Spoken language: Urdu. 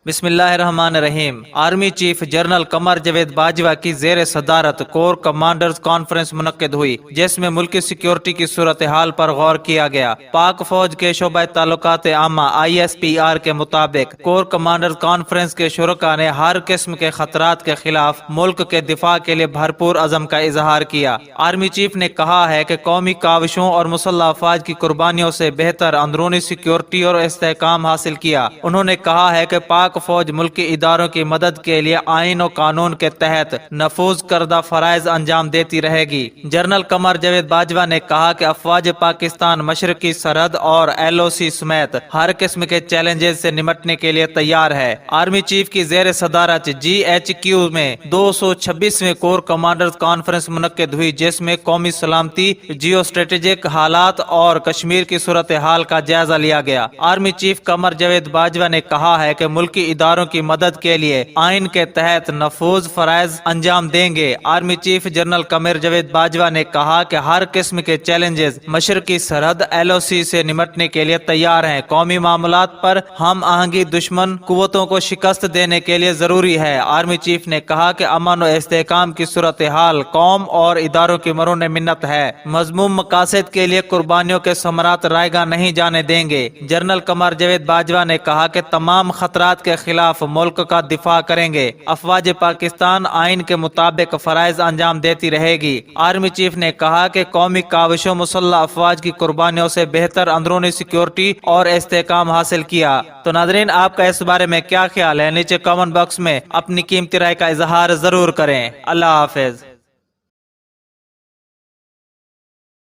بسم اللہ الرحمن الرحیم۔ Army chief general Qamar Javed Bajwa کی زیر صدارت کور کمانڈرز کانفرنس منعقد ہوئی، جس میں ملکی سیکیورٹی کی صورتحال پر غور کیا گیا۔ پاک فوج کے شعبہ تعلقات عامہ ISPR کے مطابق کور کمانڈرز کانفرنس کے شرکاء نے ہر قسم کے خطرات کے خلاف ملک کے دفاع کے لیے بھرپور عزم کا اظہار کیا۔ آرمی چیف نے کہا ہے کہ قومی کاوشوں اور مسلح افواج کی قربانیوں سے بہتر اندرونی سیکیورٹی اور استحکام حاصل کیا۔ انہوں نے کہا ہے کہ پاک فوج ملکی اداروں کی مدد کے لیے آئین و قانون کے تحت نفوذ کردہ فرائض انجام دیتی رہے گی۔ جنرل قمر جاوید باجوہ نے کہا کہ افواج پاکستان مشرقی سرحد اور LOC سمیت ہر قسم کے چیلنجز سے نمٹنے کے لیے تیار ہے۔ آرمی چیف کی زیر صدارت GHQ میں 226ویں کور کمانڈرز کانفرنس منعقد ہوئی، جس میں قومی سلامتی، جیو اسٹریٹجک حالات اور کشمیر کی صورتحال کا جائزہ لیا گیا۔ آرمی چیف قمر جاوید باجوہ نے کہا ہے کہ ملکی اداروں کی مدد کے لیے آئین کے تحت نفوذ فرائض انجام دیں گے۔ Army chief general Qamar Javed Bajwa نے کہا کہ ہر قسم کے چیلنجز مشرقی سرحد LOC سے نمٹنے کے لیے تیار ہیں۔ قومی معاملات پر ہم آہنگی دشمن قوتوں کو شکست دینے کے لیے ضروری ہے۔ آرمی چیف نے کہا کہ امن و استحکام کی صورتحال قوم اور اداروں کی مرہون منت ہے۔ مذموم مقاصد کے لیے قربانیوں کے ثمرات رائے گاہ نہیں جانے دیں گے۔ جنرل قمر جاوید باجوہ نے کہا کہ تمام خطرات کے خلاف ملک کا دفاع کریں گے۔ افواج پاکستان آئین کے مطابق فرائض انجام دیتی رہے گی۔ آرمی چیف نے کہا کہ قومی کاوشوں مسلح افواج کی قربانیوں سے بہتر اندرونی سیکیورٹی اور استحکام حاصل کیا۔ تو ناظرین، آپ کا اس بارے میں کیا خیال ہے؟ نیچے کامنٹ باکس میں اپنی قیمتی رائے کا اظہار ضرور کریں۔ اللہ حافظ۔